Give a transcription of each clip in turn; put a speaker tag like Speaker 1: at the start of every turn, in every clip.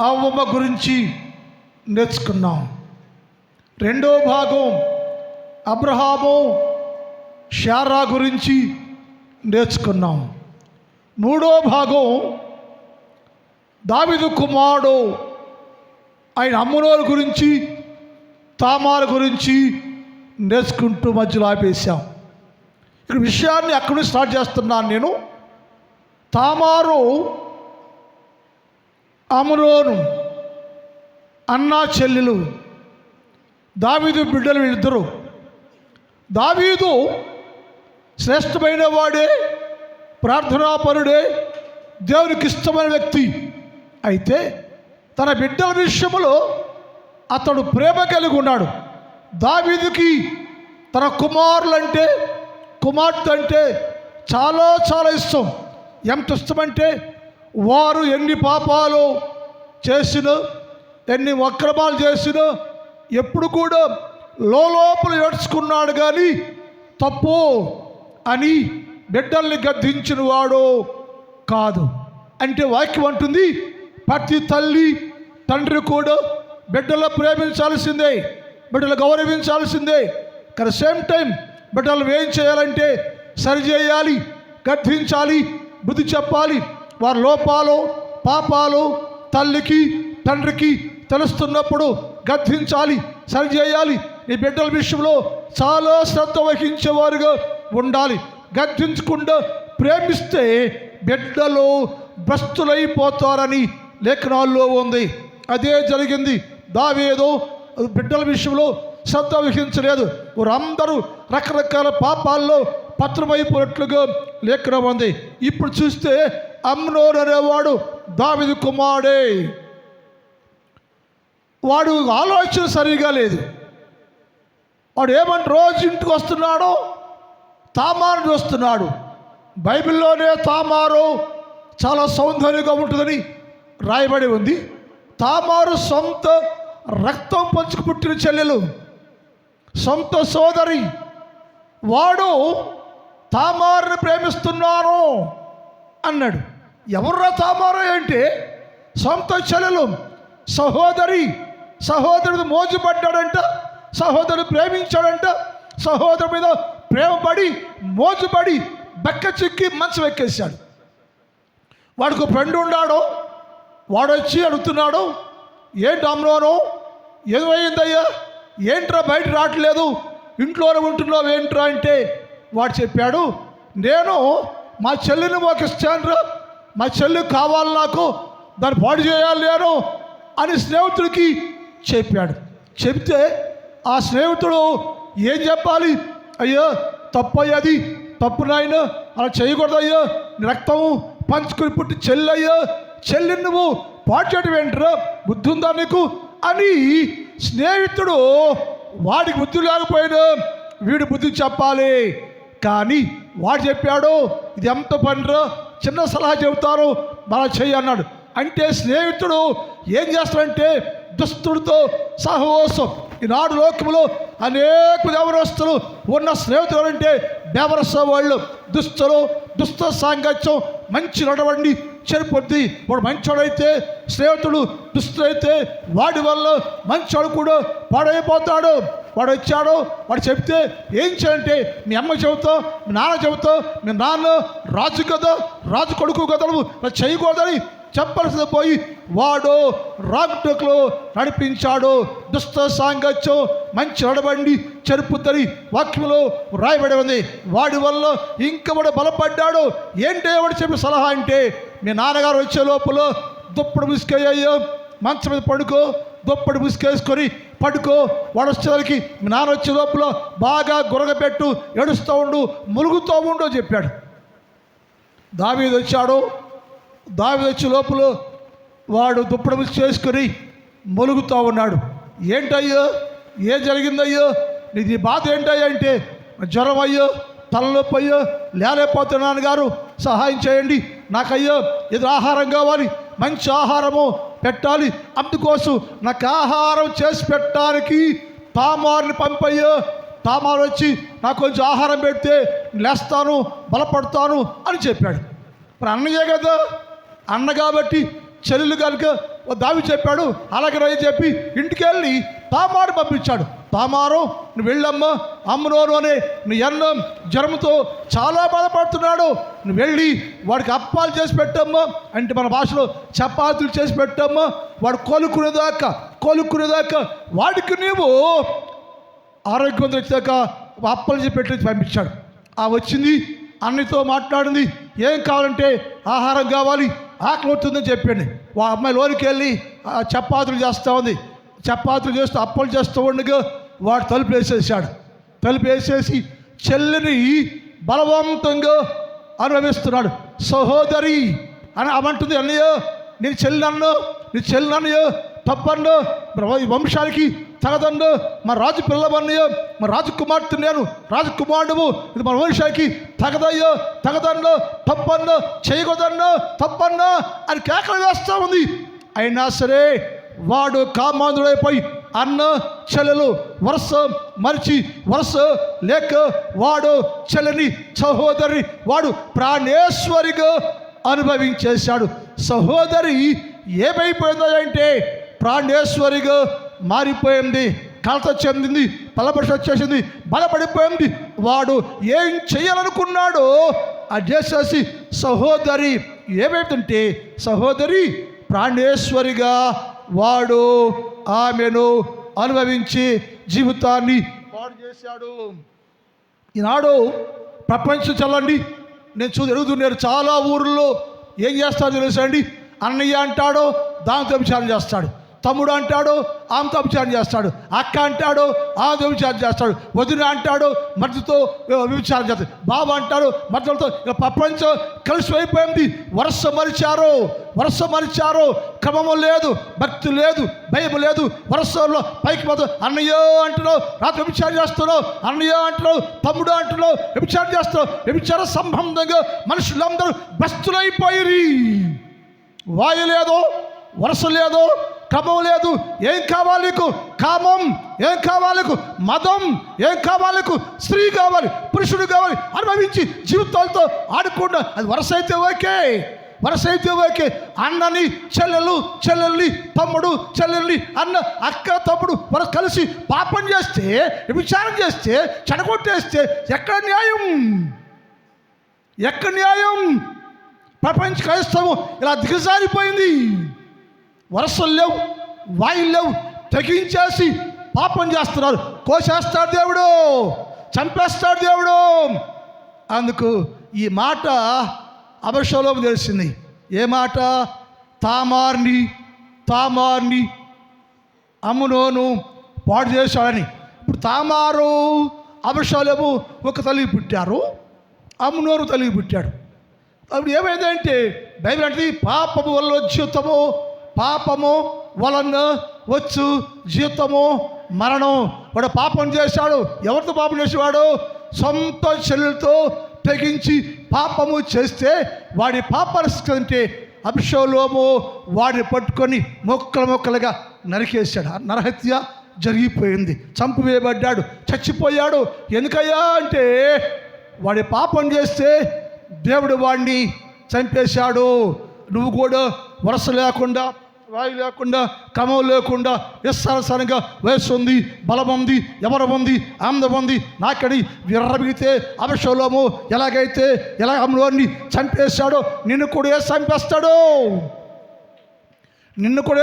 Speaker 1: అవ్వమ్మ గురించి నేర్చుకున్నాం. రెండో భాగం అబ్రహాము శారా గురించి నేర్చుకున్నాం. మూడో భాగం దావీదు కుమారుడు ఆయన అమ్నోను గురించి తామారు గురించి నేర్చుకుంటూ మధ్యలో ఆపేశాం. ఇక్కడ విషయాన్ని అక్కడి స్టార్ట్ చేస్తున్నాను నేను. తామారు అమ్నోను అన్నా చెల్లెలు, దావీదు బిడ్డలు వీళ్ళిద్దరు. దావీదు శ్రేష్టమైన వాడే, ప్రార్థనాపరుడే, దేవునికి ఇష్టమైన వ్యక్తి. అయితే తన బిడ్డల విషయంలో అతడు ప్రేమ కలిగి ఉన్నాడు. దావీదుకి తన కుమారులంటే, కుమార్తె అంటే చాలా చాలా ఇష్టం. ఎంత ఇష్టమంటే వారు ఎన్ని పాపాలు చేసినా, ఎన్ని వక్రమాలు చేసినా ఎప్పుడు కూడా లోపల ఏడ్చుకున్నాడు కానీ తప్పు అని బిడ్డల్ని గద్దించిన వాడు కాదు. అంటే వాక్యం అంటుంది, ప్రతి తల్లి తండ్రి కూడా బిడ్డలు ప్రేమించాల్సిందే, బిడ్డలు గౌరవించాల్సిందే. కానీ సేమ్ టైం బిడ్డలు ఏం చేయాలంటే సరిచేయాలి, గద్దించాలి, బుద్ధి చెప్పాలి. వారి లోపాలు పాపాలు తల్లికి తండ్రికి తెలుస్తున్నప్పుడు గద్దించాలి, సరిచేయాలి. నీ బిడ్డల విషయంలో చాలా శ్రద్ధ వహించేవారుగా ఉండాలి. గద్దించకుండా ప్రేమిస్తే బిడ్డలు భ్రష్టులైపోతారని లేఖనాల్లో ఉంది. అదే జరిగింది. దావీదు బిడ్డల విషయంలో శ్రద్ధ వహించలేదు. వారందరూ రకరకాల పాపాల్లో పత్రమైపోయినట్లుగా లేఖనం ఉంది. ఇప్పుడు చూస్తే అమ్నోను అనేవాడు దావీదు కుమారుడే. వాడు ఆలోచన సరిగా లేదు. వాడు ఏమని రోజు ఇంటికి వస్తున్నాడో తామారు చూస్తున్నాడు. బైబిల్లోనే తామారు చాలా సౌందర్యంగా ఉంటుందని రాయబడి ఉంది. తామారు సొంత రక్తం పంచుకు పుట్టిన చెల్లెలు, సొంత సోదరి. వాడు తామారుని ప్రేమిస్తున్నాను అన్నాడు. ఎవర్రా తామారు అంటే సొంత చెల్లెలు, సహోదరి. సహోదరుడు మోజుపడ్డాడంట, సహోదరుడు ప్రేమించాడంట, సహోదరు మీద ప్రేమపడి మోజుపడి బెక్క చిక్కి మంచం ఎక్కేశాడు. వాడికి ఫ్రెండ్ ఉన్నాడు. వాడు వచ్చి అడుగుతున్నాడు, ఏంటి అమ్నోను, ఏమైందయ్యా, ఏంట్రా బయట రావట్లేదు, ఇంట్లోనే ఉంటున్నావు ఏంట్రా అంటే వాడు చెప్పాడు, నేను మా చెల్లిని మోకిస్తానురా, మా చెల్లి కావాలి నాకు, దాన్ని పాడు చేయాలి నేను అని స్నేహితుడికి చెప్పాడు. చెప్తే ఆ స్నేహితుడు ఏం చెప్పాలి, అయ్యో తప్పయ్యది, తప్పు నాయన, అలా చేయకూడదు అయ్యో, రక్తం పంచుకుని పుట్టి చెల్లయ్యో, చెల్లి నువ్వు పాడు చేయడం ఏంట్రా, బుద్ధి ఉందా నీకు అని స్నేహితుడు వాడికి బుద్ధి లేకపోయినా వీడు బుద్ధి చెప్పాలి. కానీ వాడు చెప్పాడు, ఇది ఎంత పనిరా, చిన్న సలహా చెబుతారు అలా చెయ్యి అన్నాడు. అంటే స్నేహితుడు ఏం చేస్తాడంటే దుస్తుడితో సహవాసం. ఈనాడు లోకంలో అనేక దేవరస్తులు ఉన్న స్నేహితులు అంటే దేవరస వాళ్ళు, దుస్తులు, దుస్త సాంగత్యం, మంచి నడవండి చెరిపోద్ది. వాడు మంచోడైతే స్నేహితుడు దుస్తుడైతే వాడి వల్ల మంచోడు కూడా పాడైపోతాడు. వాడు వచ్చాడు, వాడు చెప్తే ఏం చేయంటే మీ అమ్మ చెబుతావు, మీ నాన్న చెబుతావు, మీ నాన్న రాజు కదా, రాజు కొడుకు కదా, నువ్వు చేయకూడదని చెప్పాల్సింది పోయి వాడు రాగుటకులో నడిపించాడు. దుష్ట సాంగత్యం మంచి నడబండి చెరుపుతని వాక్యంలో రాయబడి ఉంది. వాడి వల్ల ఇంకా వాడు బలపడ్డాడు. ఏంటే వాడు చెప్పే సలహా అంటే, మీ నాన్నగారు వచ్చే లోపల దుప్పటి ముసుకేయ్యో, మంచం మీద పడుకో, దుప్పటి ముసుకేసుకొని పడుకో, వాడు వచ్చేసరికి మీ నాన్న వచ్చే లోపల బాగా గురగపెట్టు, ఏడుస్తూ ఉండు, ములుగుతూ ఉండు అని చెప్పాడు. దావీదు వచ్చాడు. దావీదు వచ్చే లోపల వాడు దుప్పటి ముసుగు చేసుకొని మొలుగుతూ ఉన్నాడు. ఏంటయ్యో, ఏం జరిగిందయ్యో, నీది బాధ ఏంటయ్యా అంటే, జ్వరం అయ్యో, తలనొప్పి అయ్యో, లేలేకపోతున్నాను గారు, సహాయం చేయండి, నాకయ్యో ఏదో ఆహారం కావాలి, మంచి ఆహారము పెట్టాలి, అందుకోసం నాకు ఆహారం చేసి పెట్టడానికి తామారుని పంపయ్యో, తామారు వచ్చి నాకు కొంచెం ఆహారం పెడితే లేస్తాను, బలపడతాను అని చెప్పాడు. మరి అన్నయ్యే కదా, అన్న కాబట్టి చెల్లెలు కనుక దావీదు చెప్పాడు, అలాగే రయ్య చెప్పి ఇంటికి వెళ్ళి తామారు పంపించాడు. తామారు, నువ్వు వెళ్ళమ్మా, అమ్నోను అనే నీ అన్న జ్వరంతో చాలా బాధపడుతున్నాడు, నువ్వు వెళ్ళి వాడికి అప్పాలు చేసి పెట్టమ్మా, అంటే మన భాషలో చపాతీలు చేసి పెట్టమ్మా, వాడు కోలుకునేదాకా వాడికి నీవు ఆరోగ్యం వచ్చాక అప్పలు చేసి పెట్టి పంపించాడు. వచ్చింది, అన్నితో మాట్లాడింది, ఏం కావాలంటే ఆహారం కావాలి, ఆకలి అవుతుందని చెప్పండి. అమ్మాయి లోనికి వెళ్ళి చపాతీలు చేస్తూ ఉంది. చపాతీలు చేస్తూ అప్పలు చేస్తూ ఉండగా వాడు తలుపు వేసేసాడు. తలుపు వేసేసి చెల్లిని బలవంతంగా అనుభవిస్తున్నాడు. సహోదరి అని అమంటుంది, అన్నయ్య నీ చెల్లినన్నయ్య తప్పన్నో, ఈ వంశానికి తగదన్నో, మా రాజు పిల్లవన్నయ్యో, మా రాజకుమార్తె నేను, రాజకుమారుడు, ఇది మన వంశానికి తగదన్నో తప్పన్నో, చేయకూడదన్నో తప్పన్నో అని కేకలు వేస్తూ ఉంది. అయినా సరే వాడు కామాంధుడైపోయి అన్న చెల్లెలు వరుస లేక వాడు చెల్లని సహోదరి వాడు ప్రాణేశ్వరిగా అనుభవించేశాడు. సహోదరి ఏమైపోయిందో అంటే ప్రాణేశ్వరిగా మారిపోయింది, కలత చెందింది, బలపడి వచ్చేసింది, బలపడిపోయింది. వాడు ఏం చేయాలనుకున్నాడో అది చేసేసి సహోదరి ఏమైందంటే సహోదరి ప్రాణేశ్వరిగా వాడు ఆమెను అనుభవించి జీవితాన్ని పాడు చేశాడు. ఈనాడు ప్రపంచం చల్లండి, నేను ఎరుగుతున్నాను చాలా ఊర్లో ఏం చేస్తాడో తెలుసండి, అన్నయ్య అంటాడో దాంతో విచారణ చేస్తాడు, తమ్ముడు అంటాడు ఆమెతో విచారణ చేస్తాడు, అక్క అంటాడు ఆమెతో విచారణ చేస్తాడు, వదిన అంటాడు మధ్యతో విచారణ చేస్తాడు, బాబా అంటాడు మధ్యలతో. ప్రపంచం కలిసి అయిపోయింది. వరుస మరిచారు, క్రమము లేదు, భక్తి లేదు, భయం లేదు. వరుసలో పైకి పోతూ అన్నయ్య అంటున్నావు, రాత్రి విచారణ చేస్తున్నావు, అన్నయ్య అంటున్నావు, తమ్ముడు అంటున్నావు, విచారణ చేస్తున్నావు. విచార సంబంధంగా మనుషులందరూ భస్తులైపోయి, వాయు లేదు, వరుస లేదు, క్రమం లేదు. ఏం కావాలి నీకు? కామం. ఏం కావాలి నీకు? మదం. ఏం కావాలి నీకు? స్త్రీ కావాలి, పురుషుడు కావాలి, అనుభవించి జీవితాలతో ఆడుకుండా. అది వరుస అయితే ఓకే. అన్నని చెల్లెల్ని తమ్ముడు చెల్లెల్ని అన్న అక్క తమ్ముడు వరస కలిసి పాపం చేస్తే, విచారం చేస్తే, చెడగొట్టేస్తే ఎక్కడ న్యాయం? ప్రపంచ క్రైస్తవం ఇలా దిగజారిపోయింది. వరసలు లేవు, వాయులు లేవు, తెగించేసి పాపం చేస్తున్నారు. కోసేస్తాడు దేవుడు, చంపేస్తాడు దేవుడు. అందుకు ఈ మాట అబషలోము తెలిసింది. ఏ మాట? తామార్ని అమ్నోను పాడు చేశాడని. ఇప్పుడు తామారు అబషలోము ఒక తల్లి పుట్టారు, అమ్నోను తల్లి పుట్టాడు. అప్పుడు ఏమైందంటే బైబిల్ అంటే పాపము వల్ల జీవితము, పాపము వలన వచ్చు జీవితము మరణం. వాడు పాపం చేశాడు. ఎవరితో పాపం చేసేవాడు? సొంత చెల్లెలతో తెగించి పాపము చేస్తే వాడి పాపాలు అంటే అబషలోము వాడిని పట్టుకొని మొక్కలుగా నరికేశాడు. నరహత్య జరిగిపోయింది, చంపివేయబడ్డాడు, చచ్చిపోయాడు. ఎందుకయ్యా అంటే వాడి పాపం చేస్తే దేవుడు వాడిని చంపేశాడు. నువ్వు కూడా వరుస లేకుండా, వాయు లేకుండా, క్రమం లేకుండా, నిస్సారసరంగా వయస్సు ఉంది, బలం ఉంది, ఎవరు ఉంది, ఆనందం ఉంది, నాకడి విర్రబిగితే అబషలోము ఎలాగైతే అమ్నోన్ని చంపేశాడో నిన్ను కూడా చంపేస్తాడు. నిన్ను కూడా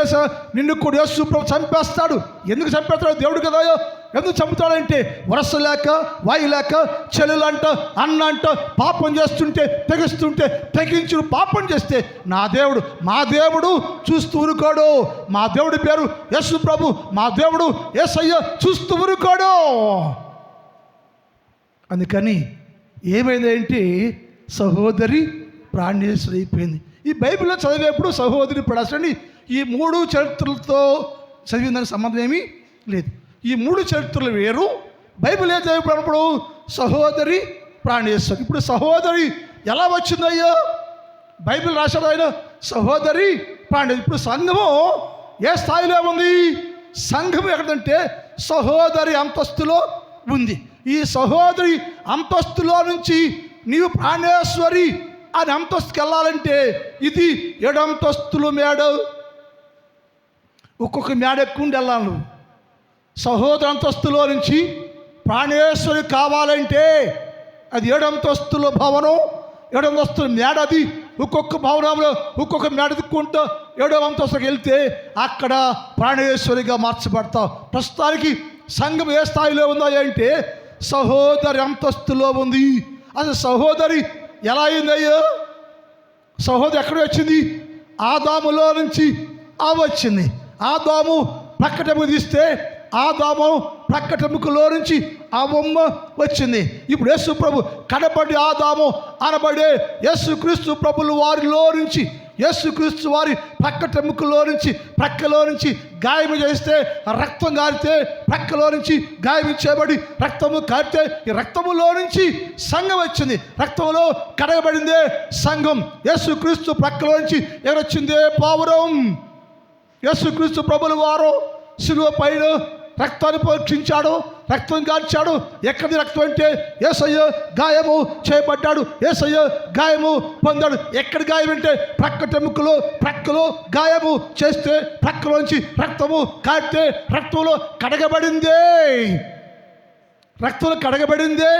Speaker 1: యేసు ప్రభు చంపేస్తాడు. ఎందుకు చంపేస్తాడు? దేవుడు కదా. ఎందుకు చంపుతాడంటే వరస లేక, వాయు లేక, చెల్లెలు అంట, అన్న అంట పాపం చేస్తుంటే, తెగించు పాపం చేస్తే మా దేవుడు చూస్తూ ఊరుకోడు. మా దేవుడి పేరు యేసు ప్రభు, మా దేవుడు యేసయ్య చూస్తూ ఊరుకోడు. అందుకని ఏమైందంటే సహోదరి ప్రాణేశ్వరి అయిపోయింది. ఈ బైబిల్లో చదివేప్పుడు సహోదరి పడాల్సి ఈ 3 చరిత్రలతో చదివిందని సంబంధం ఏమీ లేదు. ఈ 3 చరిత్రలు వేరు. బైబిల్ ఏం చదివినప్పుడు సహోదరి ప్రాణేశ్వరి. ఇప్పుడు సహోదరి ఎలా వచ్చిందయ్యా? బైబిల్ రాశాడు ఆయన సహోదరి ప్రాణేశ్వరి. ఇప్పుడు సంఘము ఏ స్థాయిలో ఉంది? సంఘం ఎక్కడంటే సహోదరి అంతస్తులో ఉంది. ఈ సహోదరి అంతస్తులో నుంచి నీవు ప్రాణేశ్వరి అని అంతస్తుకి వెళ్ళాలంటే ఇది 7 అంతస్తుల మేడ. ఒక్కొక్క మేడ ఎక్కుండి వెళ్ళాలి. సహోదర అంతస్తులో నుంచి ప్రాణేశ్వరి కావాలంటే అది 7 అంతస్తుల భవనం, 7 అంతస్తుల మేడ. అది ఒక్కొక్క భవనంలో ఒక్కొక్క మేడ దిక్కుంటూ 7వ అంతస్తుకి వెళ్తే అక్కడ ప్రాణేశ్వరిగా మార్చబడతావు. ప్రస్తుతానికి సంఘం ఏ స్థాయిలో ఉందో అంటే సహోదరి అంతస్తులో ఉంది. అసలు సహోదరి ఎలా అయిందయ్యో? సహోదరి ఎక్కడ వచ్చింది? ఆదాములో నుంచి వచ్చింది. ఆదాము ప్రక్కటెముక తీస్తే ఆదాము ప్రక్కటెముకలో నుంచి అవ్వమ్మ వచ్చింది. ఇప్పుడు యేసు ప్రభు కనబడి ఆదాము అనబడే యేసుక్రీస్తు ప్రభులు వారిలో నుంచి, యేసుక్రీస్తు వారి ప్రక్కటెముకలో నుంచి, ప్రక్కలో నుంచి గాయము చేస్తే రక్తం కారితే, ప్రక్కలో నుంచి గాయం చేయబడి రక్తము కారితే ఈ రక్తములో నుంచి సంఘం వచ్చింది. రక్తంలో కడగబడిందే సంఘం. యేసుక్రీస్తు ప్రక్కలో నుంచి ఎవరొచ్చిందే పావురం. యేసుక్రీస్తు ప్రభులు వారు శిలువ పైన రక్తాన్ని పరీక్షించాడు, రక్తం కాల్చాడు. ఎక్కడి రక్తం అంటే యేసయ్య గాయము చేయబడ్డాడు, యేసయ్య గాయము పొందాడు. ఎక్కడ గాయం అంటే ప్రక్కలో గాయము చేస్తే ప్రక్కలోంచి రక్తము కారితే రక్తంలో కడగబడిందే, రక్తంలో కడగబడిందే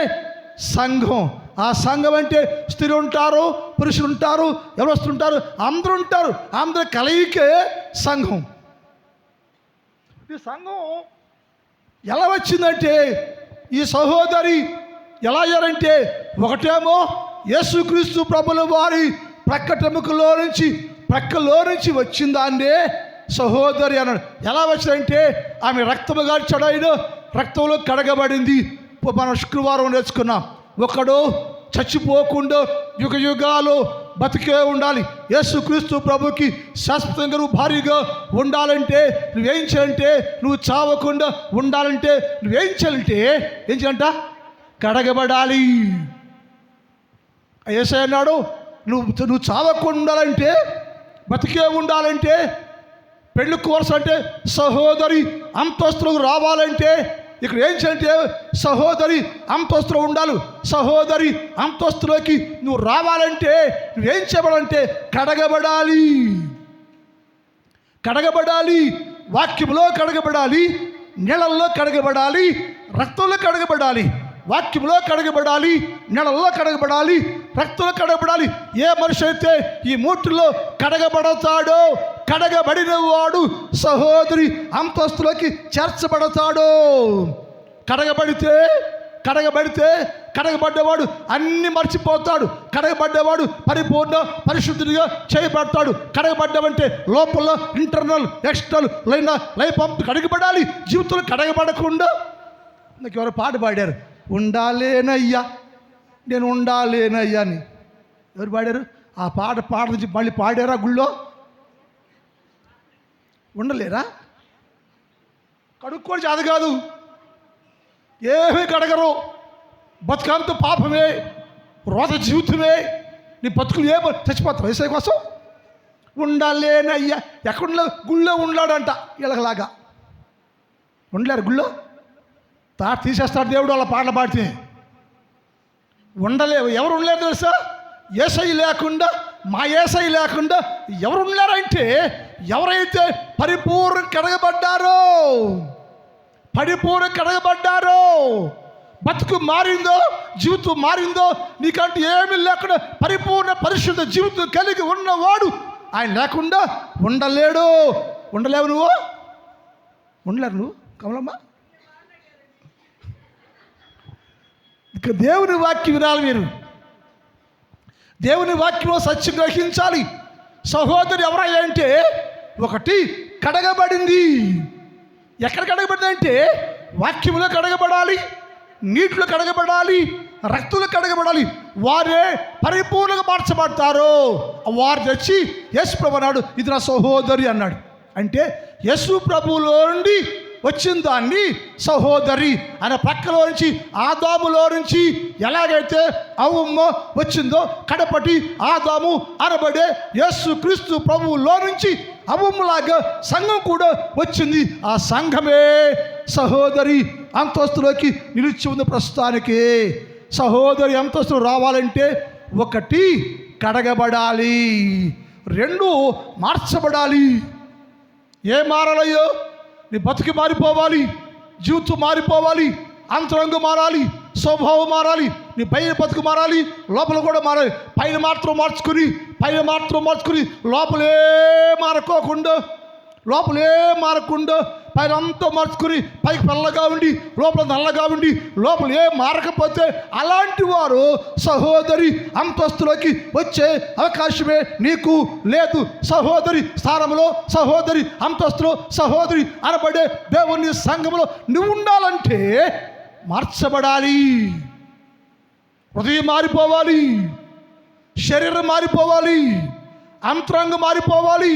Speaker 1: సంఘం. ఆ సంఘం అంటే స్త్రీలు ఉంటారు, పురుషులు ఉంటారు, ఎవరు ఉంటారు, అందరూ ఉంటారు. అందరి కలయికే సంఘం. ఈ సంఘం ఎలా వచ్చిందంటే ఈ సహోదరి ఎలా అయ్యారంటే ఒకటేమో యేసుక్రీస్తు ప్రభుల వారి ప్రక్కటెముకలో నుంచి వచ్చిందాన్నే సహోదరి అన్నాడు. ఎలా వచ్చిందంటే ఆమె రక్తము గార్చాడు, ఆయన రక్తంలో కడగబడింది. మనం శుక్రవారం నేర్చుకున్నాం. ఒకడు చచ్చిపోకుండా యుగ యుగాలు బతికే ఉండాలి. యేసుక్రీస్తు ప్రభుకి శాశ్వతంగా నువ్వు భారీగా ఉండాలంటే నువ్వేం చేయాలంటే, నువ్వు చావకుండా ఉండాలంటే నువ్వేం చేయాలంటే ఏం చేయాలంట? కడగబడాలి. యేసయ్య అన్నాడు నువ్వు చావకుండా ఉండాలంటే, బతికే ఉండాలంటే, పెళ్ళికి వరుస అంటే సహోదరి అంతస్తులకు రావాలంటే ఇక్కడ ఏం చేయాలంటే సహోదరి అంతస్తులో ఉండాలి. సహోదరి అంతస్తులోకి నువ్వు రావాలంటే నువ్వేం చేయబడాలంటే కడగబడాలి. కడగబడాలి, వాక్యంలో కడగబడాలి, నీళ్ళల్లో కడగబడాలి, రక్తంలో కడగబడాలి. వాక్యంలో కడగబడాలి, నీళ్ళల్లో కడగబడాలి, రక్తంలో కడగబడాలి. ఏ మనిషి అయితే ఈ మూటిలో కడగబడతాడో, కడగబడిన వాడు సహోదరి అంతస్తులోకి చేర్చబడతాడు. కడగబడ్డవాడు అన్ని మర్చిపోతాడు. కడగబడ్డవాడు పరిపూర్ణ పరిశుద్ధిగా చేయబడతాడు. కడగబడ్డమంటే లోపల ఇంటర్నల్ ఎక్స్టర్నల్ లైఫ్ పంప్ కడగబడాలి. జీవితంలో కడగబడకుండా నాకు ఎవరో పాట పాడారు, ఉండాలేనయ్యా నేను ఉండాలేనయ్యా అని. ఎవరు పాడారు? ఆ పాట నుంచి మళ్ళీ పాడారా? గుళ్ళో ఉండలేరా? కడుక్కోని చేత కాదు, ఏమీ కడగరు. బతుకంత పాపమే, రోత జీవితమే. నీ బతుకులు చచ్చిపోతావు వేసే కోసం. ఉండాలేనయ్యా ఎక్కడ గుళ్ళో ఉన్నాడంట. ఇలాగలాగా ఉండలేరు గుళ్ళో. తీసేస్తాడు దేవుడు అలా పాటలు పాడితే. ఉండలేవు. ఎవరు ఉండలేరు తెలుసా? యేసయ్య లేకుండా, మా యేసయ్య లేకుండా ఎవరు ఉన్నారంటే ఎవరైతే పరిపూర్ణ కడగబడ్డారో, బతుకు మారిందో, జీవితం మారిందో, నీకంటే ఏమీ లేకుండా పరిపూర్ణ పరిశుద్ధ జీవితం కలిగి ఉన్నవాడు ఆయన లేకుండా ఉండలేడు. ఉండలేవు నువ్వు, ఉండలేరు నువ్వు కమలమ్మ. ఇక దేవుని వాక్యం వినాలి మీరు. దేవుని వాక్యంలో సత్యం గ్రహించాలి. సహోదరి ఎవరయ్యా అంటే ఒకటి కడగబడింది. ఎక్కడ కడగబడింది అంటే వాక్యంలో కడగబడాలి, నీటిలో కడగబడాలి, రక్తంలో కడగబడాలి. వారే పరిపూర్ణంగా మార్చబడతారు. వారు తెచ్చి యేసు ప్రభు అన్నాడు ఇది నా సహోదరి అన్నాడు. అంటే యేసు ప్రభువులో నుండి వచ్చిన దాన్ని సహోదరి అనే పక్కలో నుంచి, ఆదాములో నుంచి ఎలాగైతే అవ్వమ్మ వచ్చిందో కడపటి ఆదాము అనబడే యేసుక్రీస్తు ప్రభువులో నుంచి అవ్వమ్మలాగా సంఘం కూడా వచ్చింది. ఆ సంఘమే సహోదరి అంతస్తులోకి నిలిచి ఉంది. ప్రస్తుతానికి సహోదరి అంతస్తులు రావాలంటే ఒకటి కడగబడాలి, రెండు మార్చబడాలి. ఏ మారాలయ్యో? నీ బతుకు మారిపోవాలి, జీవితం మారిపోవాలి, అంతరంగం మారాలి, స్వభావం మారాలి, నీ పైన బతుకు మారాలి, లోపల కూడా మారాలి. పైన మాత్రం మార్చుకుని లోపలే మారకుండా పైన అంతా మార్చుకుని పైకి తెల్లగా ఉండి లోపల నల్లగా ఉండి లోపల ఏం మారకపోతే అలాంటి వారు సహోదరి అంతస్తులోకి వచ్చే అవకాశమే నీకు లేదు. సహోదరి స్థానంలో, సహోదరి అంతస్తులో, సహోదరి అనబడే దేవుని సంఘంలో నువ్వు ఉండాలంటే మార్చబడాలి. హృదయం మారిపోవాలి, శరీరం మారిపోవాలి, అంతరంగం మారిపోవాలి,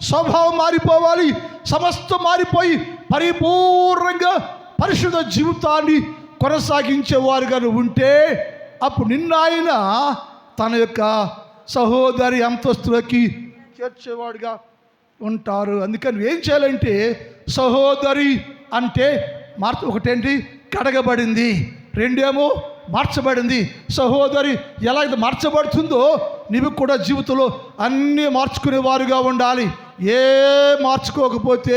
Speaker 1: స్వభావం మారిపోవాలి, సమస్తం మారిపోయి పరిపూర్ణంగా పరిశుద్ధ జీవితాన్ని కొనసాగించేవారుగా ఉంటే అప్పుడు నిన్న ఆయన తన యొక్క సహోదరి అంతస్తులకి చేర్చేవాడుగా ఉంటారు. అందుకని ఏం చేయాలంటే సహోదరి అంటే ఒకటేంటి? కడగబడింది, రెండేమో మార్చబడింది. సహోదరి ఎలా అయితే మార్చబడుతుందో నీవు కూడా జీవితంలో అన్నీ మార్చుకునేవారుగా ఉండాలి. ఏ మార్చుకోకపోతే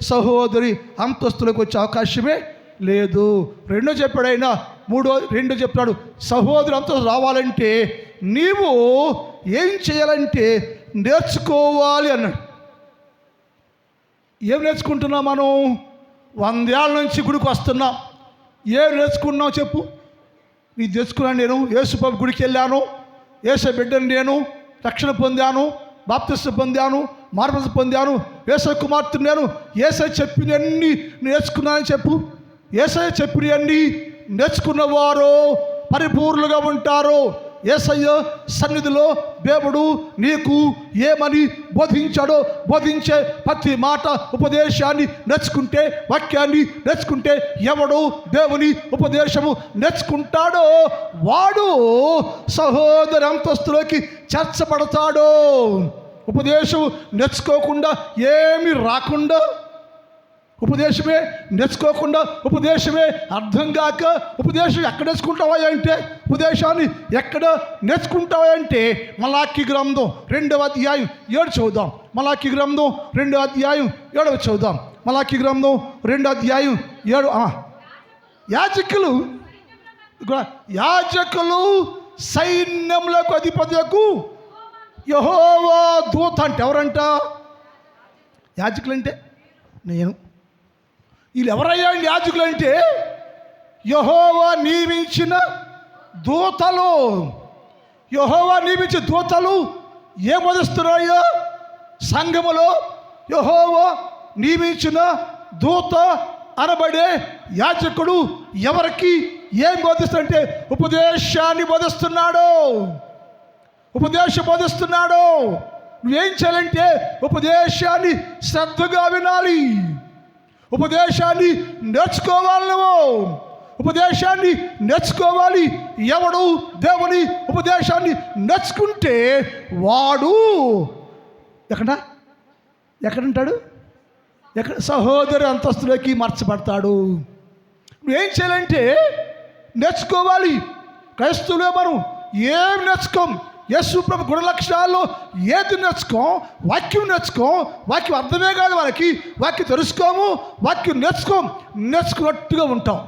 Speaker 1: సహోదరి అంతస్తులకు వచ్చే అవకాశమే లేదు. రెండో చెప్పాడు ఆయన, రెండో చెప్తాడు, సహోదరి అంతస్తు రావాలంటే నీవు ఏం చేయాలంటే నేర్చుకోవాలి అన్నాడు. ఏం నేర్చుకుంటున్నాం మనం? 100 ఏళ్ళ నుంచి గుడికి వస్తున్నాం. ఏం నేర్చుకున్నావు చెప్పు? నీకు తెచ్చుకున్నాను. నేను యేసుప్రభు గుడికి వెళ్ళాను, యేసు బిడ్డను, నేను రక్షణ పొందాను, బాప్తిస్మం పొందాను, మార్మోసు పొందాను, యేసు కుమార్తెను నేను. యేసయ్య చెప్పినవన్నీ నేర్చుకున్నానని చెప్పు. యేసయ్య చెప్పినవన్నీ నేర్చుకున్నవారు పరిపూర్ణులుగా ఉంటారు. యేసయ్య సన్నిధిలో దేవుడు నీకు ఏమని బోధించాడో బోధించే ప్రతి మాట ఉపదేశాన్ని నేర్చుకుంటే, వాక్యాన్ని నేర్చుకుంటే, ఎవడు దేవుని ఉపదేశము నేర్చుకుంటాడో వాడు సహోదరి అంతస్తులోకి చేర్చబడతాడు. ఉపదేశం నేర్చుకోకుండా ఏమీ రాకుండా, ఉపదేశమే నేర్చుకోకుండా, ఉపదేశమే అర్థం కాక, ఉపదేశం ఎక్కడ నేర్చుకుంటావా అంటే, ఉపదేశాన్ని ఎక్కడ నేర్చుకుంటావా అంటే మలాకి గ్రంథం 2వ అధ్యాయం 7 చదువుదాం. మలాకి గ్రంథం 2వ అధ్యాయం 7 చదువుదాం. మలాకి గ్రంథం 2వ అధ్యాయం 7. యాజకులు సైన్యములకు అధిపతికు యెహోవా దూత అంటే ఎవరంట? యాజకులు అంటే నేను. వీళ్ళు ఎవరయ్యా యాజకులు అంటే? యెహోవా నియమించిన దూతలు. యెహోవా నియమించిన దూతలు ఏం బోధిస్తున్నాయో సంఘములో యెహోవా నియమించిన దూత అనబడే యాజకుడు ఎవరికి ఏం బోధిస్తాడంటే ఉపదేశాన్ని బోధిస్తున్నాడు. నువ్వేం చేయాలంటే ఉపదేశాన్ని శ్రద్ధగా వినాలి, ఉపదేశాన్ని నేర్చుకోవాలి. నువ్వు ఉపదేశాన్ని నేర్చుకోవాలి. ఎవడు దేవుని ఉపదేశాన్ని నేర్చుకుంటే వాడు ఎక్కడుంటాడు? సహోదరి అంతస్తులోకి మార్చబడతాడు. నువ్వేం చేయాలంటే నేర్చుకోవాలి. క్రైస్తవులే మనం ఏం నేర్చుకోం. యేసు ప్రభు గుణ లక్షణాల్లో ఏది నేర్చుకోం? వాక్యం నేర్చుకోం. వాక్యం అర్థమే కాదు మనకి. వాక్యం తెలుసుకోము, వాక్యం నేర్చుకున్నట్టుగా ఉంటాం,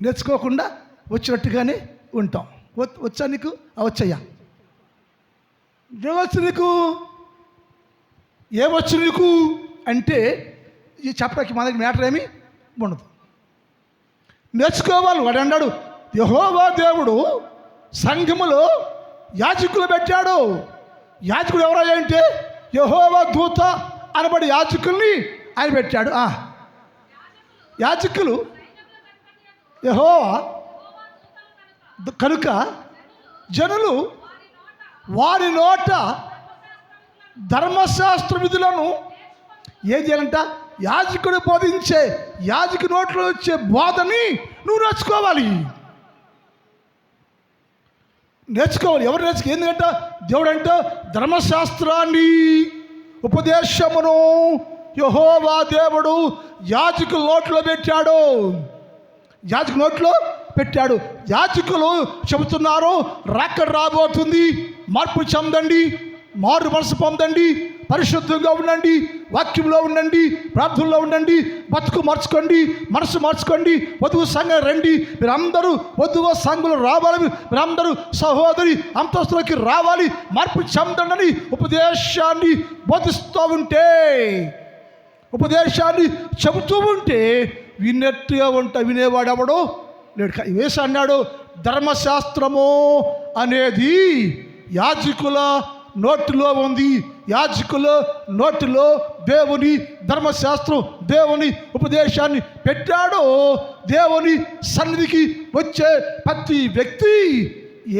Speaker 1: నేర్చుకోకుండా వచ్చినట్టుగానే ఉంటాం. వచ్చా నీకు? వచ్చయ్యా. ఏమొచ్చు నీకు అంటే ఈ చెప్పడానికి మన దగ్గర మ్యాటర్ ఏమీ ఉండదు. నేర్చుకోవాలి. వాడు అన్నాడు, యెహోవా దేవుడు సంఘములో యాజకులు పెట్టాడు. యాజకుడు ఎవరయ్యా అంటే యెహోవా దూత అనబడి యాజకుల్ని ఆయన పెట్టాడు. యాజకులు యెహోవా కనుక జనులు వారి నోట ధర్మశాస్త్ర విధులను ఏం చేయాలంట? యాజకుడు బోధించే, యాజకు నోట్లో వచ్చే బోధని నువ్వు నేర్చుకోవాలి. ఎవరు నేర్చుకో? ఎందుకంటే దేవుడు అంటే ధర్మశాస్త్రాన్ని ఉపదేశమును యెహోవా దేవుడు యాజకుల నోట్లో పెట్టాడు. యాజకు నోట్లో పెట్టాడు. యాజకులు చెబుతున్నారు, రాకడ రాబోతుంది, మార్పు చెందండి, మారు మనసు పొందండి, పరిశుద్ధంగా ఉండండి, వాక్యంలో ఉండండి, ప్రార్థనలో ఉండండి, బతుకు మార్చుకోండి, మనసు మార్చుకోండి, వధువు సంఘం రండి, మీరందరూ వధువు సంఘంలో రావాలి, మీరందరూ సహోదరి అంతస్తులోకి రావాలి, మార్పు చెందండి ఉపదేశాన్ని బోధిస్తూ ఉంటే, ఉపదేశాన్ని చెబుతూ ఉంటే విన్నట్టుగా వినేవాడు ఎవడో లేడు. యేసు అన్నాడు, ధర్మశాస్త్రము అనేది యాజకుల నోటిలో ఉంది, యాజకుల నోటిలో దేవుని ధర్మశాస్త్రం, దేవుని ఉపదేశాన్ని పెట్టాడు. దేవుని సన్నిధికి వచ్చే ప్రతి వ్యక్తి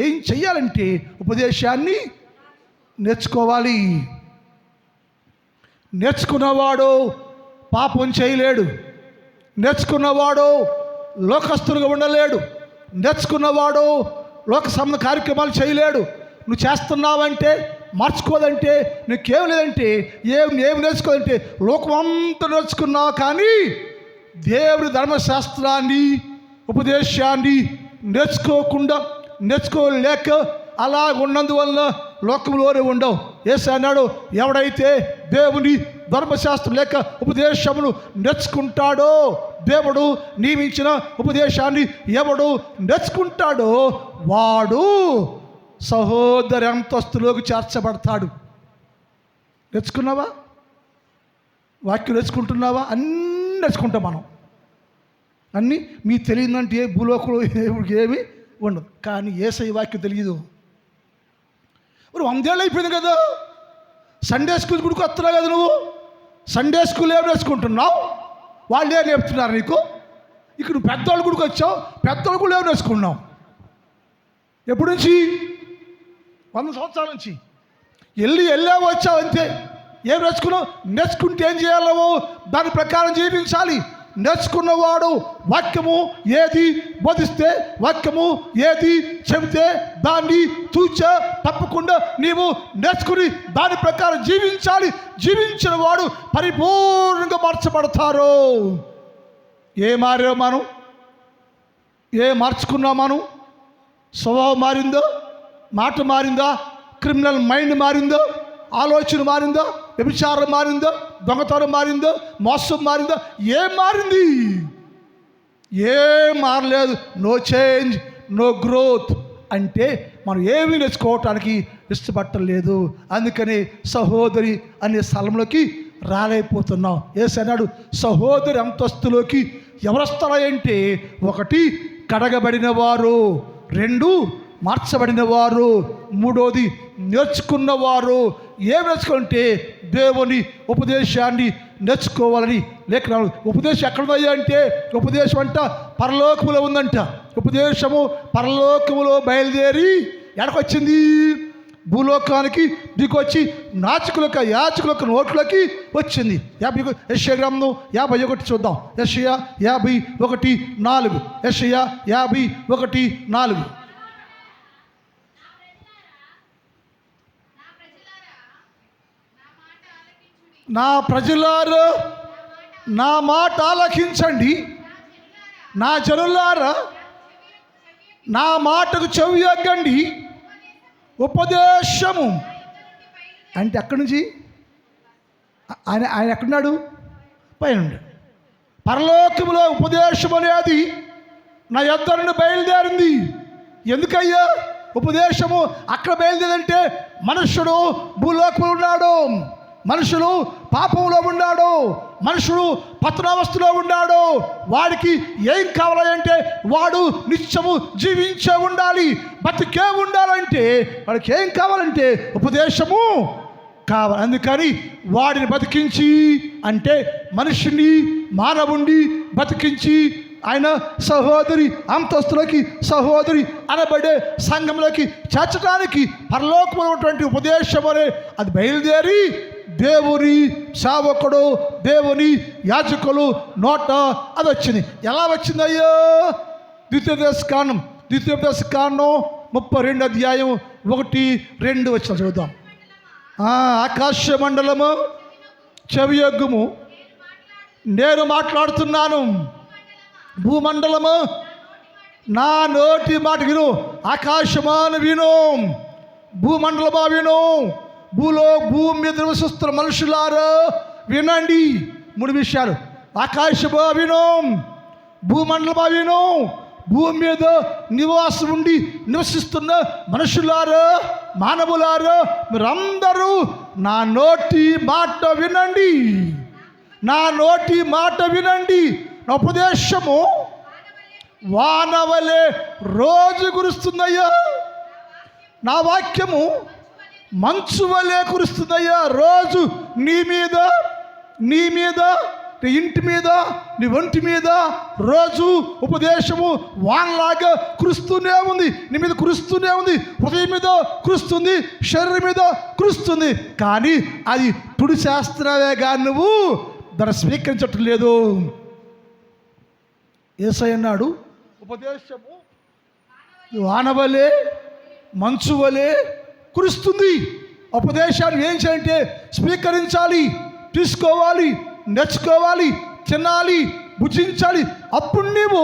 Speaker 1: ఏం చెయ్యాలంటే ఉపదేశాన్ని నేర్చుకోవాలి. నేర్చుకున్నవాడు పాపం చేయలేడు, నేర్చుకున్నవాడు లోకస్తులుగా ఉండలేడు, నేర్చుకున్నవాడు లోక సంబంధ కార్యక్రమాలు చేయలేడు. నువ్వు చేస్తున్నావంటే, మార్చుకోదంటే, నీకేం లేదంటే, ఏమి నేర్చుకోదంటే లోకం అంతా నేర్చుకున్నావు, కానీ దేవుడి ధర్మశాస్త్రాన్ని ఉపదేశాన్ని నేర్చుకోలేక అలా ఉన్నందువల్ల లోకంలోనే ఉండవు. యేసు అన్నాడు, ఎవడైతే దేవుని ధర్మశాస్త్రం లేక ఉపదేశమును నేర్చుకుంటాడో, దేవుడు నియమించిన ఉపదేశాన్ని ఎవడు నేర్చుకుంటాడో వాడు సహోదరి అంతస్తులోకి చేర్చబడతాడు. నేర్చుకున్నావా? వాక్యం నేర్చుకుంటున్నావా? అన్నీ నేర్చుకుంటాం మనం. అన్నీ మీ తెలియదంటే భూలోకంలో ఏమీ ఉండదు. కానీ యేసయ్య వాక్యం తెలియదు. మరి 100 ఏళ్ళు అయిపోయింది కదా, సండే స్కూల్ గుడికి వస్తున్నావు కదా, నువ్వు సండే స్కూల్ ఏం నేర్చుకుంటున్నావు? వాళ్ళు ఏం నేర్పుతున్నారు నీకు? ఇక్కడ నువ్వు పెద్దవాళ్ళ గుడికి వచ్చావు, పెద్దవాళ్ళు కూడా ఏం నేర్చుకున్నావు? ఎప్పటి నుంచి? 100 సంవత్సరాల నుంచి వెళ్ళావు, వచ్చావు, అంతే. ఏం నేర్చుకున్నావు? నేర్చుకుంటే ఏం చేయాలో దాని ప్రకారం జీవించాలి. నేర్చుకున్నవాడు వాక్యము ఏది బోధిస్తే, వాక్యము ఏది చెబితే దాన్ని తప్పకుండా నీవు నేర్చుకుని దాని ప్రకారం జీవించాలి. జీవించిన వాడు పరిపూర్ణంగా మార్చబడతారు. ఏ మారో మనం, ఏ మార్చుకున్నాం మనం? స్వభావం మారిందో, మాట మారిందా, క్రిమినల్ మైండ్ మారిందో, ఆలోచన మారిందో, వ్యభిచారం మారిందో, దొంగతనం మారిందో, మోసం మారిందో, ఏం మారింది? ఏం మారలేదు. No change, no growth. అంటే మనం ఏమీ నేర్చుకోవటానికి ఇష్టపడలేదు. అందుకని సహోదరి అనే స్థలంలోకి రాలేకపోతున్నాం. యేసు అన్నాడు, సహోదరి అంతస్తులోకి ఎవరు వస్తారంటే, 1 కడగబడిన వారు, 2 మార్చబడిన వారు, 3వది నేర్చుకున్నవారు. ఏం నేర్చుకుంటే దేవుని ఉపదేశాన్ని నేర్చుకోవాలని లేఖనాలు. ఉపదేశం ఎక్కడుందయ్యా అంటే, ఉపదేశం అంట పరలోకములో ఉందంట. ఉపదేశము పరలోకములో బయలుదేరి ఎక్కడికొచ్చింది? భూలోకానికి దిగొచ్చి యాజకులకు నోట్లోకి వచ్చింది. యెషయా గ్రంథం 51 చూద్దాం. యెషయా 51:4. యెషయా 51:4. నా ప్రజలారా నా మాట ఆలకించండి, నా జనులారా నా మాటకు చెవియొగ్గండి. ఉపదేశము అంటే ఎక్కడి నుంచి? ఆయన ఎక్కడున్నాడు? పైన. పరలోకములో ఉపదేశం అనేది నా యొద్ద నుండి బయలుదేరింది. ఎందుకయ్యా ఉపదేశము అక్కడ బయలుదేరంటే, మనుషుడు భూలోకంలో ఉన్నాడు, మనుషులు పాపంలో ఉన్నాడు, మనుషుడు పతనావస్థలో ఉన్నాడు. వాడికి ఏం కావాలంటే, వాడు నిత్యము జీవించే ఉండాలి, బతికే ఉండాలంటే వాడికి ఏం కావాలంటే ఉపదేశము కావాలి. అందుకని వాడిని బతికించి, అంటే మనిషిని, మానవుణ్ణి బతికించి ఆయన సహోదరి అంతస్తులోకి, సహోదరి అనబడే సంఘంలోకి చేర్చడానికి పరలోకములో ఉన్నటువంటి ఉపదేశం అనే అది బయలుదేరి దేవుని సేవకుడు, దేవుని యాజకులు నోట అది వచ్చింది. ఎలా వచ్చిందయ్యో? ద్వితీయోపదేశకాండం 32:1-2 వచ్చిన చూద్దాం. ఆకాశ మండలము చెవియొగ్గుము, నేను మాట్లాడుతున్నాను. భూమండలము నా నోటి మాట విను. ఆకాశమాన విను, భూమండలమా విను, భూమి మీద నివసిస్తున్న మనుషులారా వినండి. 3 విషయాలు. ఆకాశమా విను, భూమండలమా విను, భూమి మీద నివాసం ఉండి నివసిస్తున్న మనుషులారా, మానవులారా, మీరందరూ నా నోటి మాట వినండి. నా నోటి మాట వినండి. నా ఉపదేశము వానవలే రోజు కురుస్తుందయ్యా. నా వాక్యము మంచు వలె కురుస్తుందయ్యా. రోజు నీ మీద, నీ ఇంటి మీద, నీ ఒంటి మీద రోజు ఉపదేశము వానలాగా కురుస్తూనే ఉంది. నీ మీద కురుస్తూనే ఉంది, హృదయం మీద కురుస్తుంది, శరీరం మీద కురుస్తుంది. కానీ అది తుడిచేస్తున్నావే కానీ నువ్వు దాన్ని స్వీకరించటం లేదు. యేసయ్య అన్నాడు, ఉపదేశము వానవలే మంచు వలె కురుస్తుంది. ఉపదేశాన్ని ఏం చేయాలంటే స్వీకరించాలి, తీసుకోవాలి, నేర్చుకోవాలి, తినాలి, భుజించాలి. అప్పుడు నీవు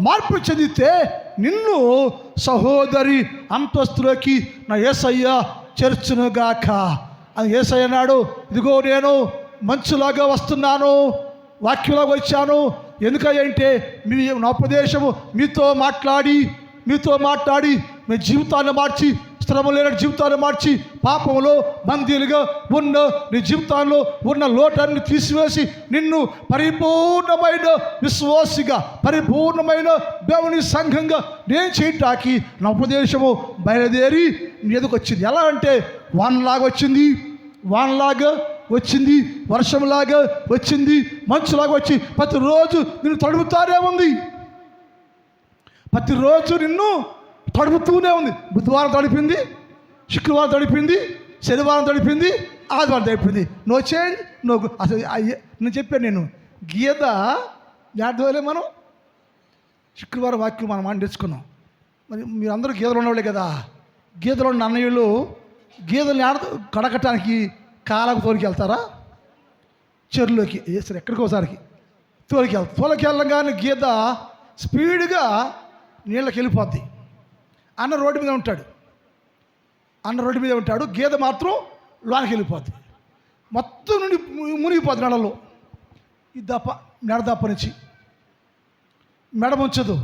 Speaker 1: మార్పు చెందితే నిన్ను సహోదరి అంతస్తులోకి నా యేసయ్య చేర్చునుగాక అని యేసయ్య అన్నాడు. ఇదిగో నేను మంచులాగా వస్తున్నాను, వాక్యంలాగా వచ్చాను. ఎందుకంటే నా ఉపదేశము మీతో మాట్లాడి మీ జీవితాన్ని మార్చి, శ్రమ లేని జీవితాన్ని మార్చి, పాపంలో బందీలుగా ఉన్న నీ జీవితాల్లో ఉన్న లోటాన్ని తీసివేసి నిన్ను పరిపూర్ణమైన విశ్వాసిగా, పరిపూర్ణమైన దేవుని సంఘంగా నేను చేయటానికి నా ఉపదేశము బయలుదేరి నీ ఎదుకు వచ్చింది. ఎలా అంటే వానలాగా వచ్చింది, వర్షంలాగా వచ్చింది, మంచులాగా వచ్చి ప్రతిరోజు నిన్ను తడుపుతానే ఉంది. ప్రతిరోజు నిన్ను తడుపుతూనే ఉంది. బుధవారం తడిపింది, శుక్రవారం తడిపింది, శనివారం తడిపింది, ఆదివారం తడిపింది. No change, no. అసలు నేను చెప్పాను, నేను గీత జాగ్రత్తలే. మనం శుక్రవారం వాక్యం మనం నేర్చుకున్నాం. మరి మీరందరూ గీతలు ఉన్నవాళ్ళే కదా. గీతలు ఉన్న అన్నయ్యలు గీతలు కడగటానికి కాలకు తోలికెళ్తారా? చెరువులోకి సరే ఎక్కడికోసారికి తోలికెళ్ళగానే గీత స్పీడ్గా నీళ్ళకి వెళ్ళిపోద్ది. అన్న రోడ్డు మీద ఉంటాడు, గీత మాత్రం లోనికి వెళ్ళిపోద్ది. మొత్తం నుండి మునిగిపోద్ది నెలలో. ఈ మెడ దప్ప నుంచి మెడ ముంచదు,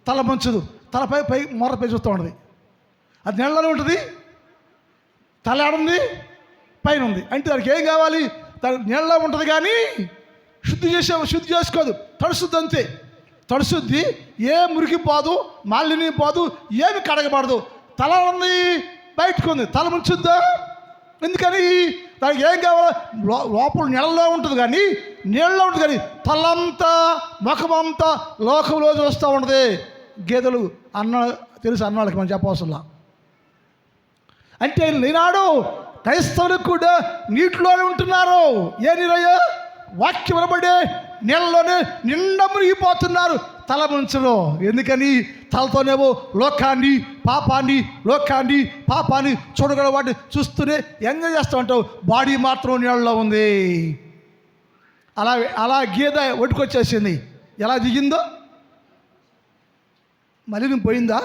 Speaker 1: తల ముంచదు, తలపై మొరపై చూస్తూ ఉంటుంది. అది నెలలోనే ఉంటుంది. తల ఏడుంది, పైన ఉంది. అంటే దానికి ఏం కావాలి? దానికి నీళ్ళలో ఉంటుంది కానీ శుద్ధి చేసుకోదు. తడుస్తుంది అంతే. తడుస్తుంది, ఏ మురికి పోదు, మాలిన్యం పోదు, ఏమి కడగబడదు. తల ఉంది, బయటకు ఉంది, తల ముంచుద్దా? ఎందుకని? దానికి ఏం కావాలి? లోపల నీళ్ళలో ఉంటుంది కానీ, నీళ్ళలో ఉంటుంది కానీ తలంతా, ముఖమంతా లోకంలో చూస్తూ ఉంటుంది. గేదెలు తెలుసు అన్నాళ్ళకి మనం చెప్పవసరంలా. అంటే ఈనాడు క్రైస్తవులు కూడా నీటిలోనే ఉంటున్నారు. ఏ నీరయ్యా? వాక్యం వినబడే నీళ్ళలోనే నిండా మునిగిపోతున్నారు, తల ముంచరు. ఎందుకని? తలతోనేమో లోకాన్ని పాపాన్ని చూడగల వాటిని చూస్తూనే ఎంజాయ్ చేస్తూ ఉంటావు. బాడీ మాత్రం నీళ్ళలో ఉంది. అలా గీత ఒడ్డుకొచ్చేసింది. ఎలా దిగిందో మళ్ళీ పోయిందా?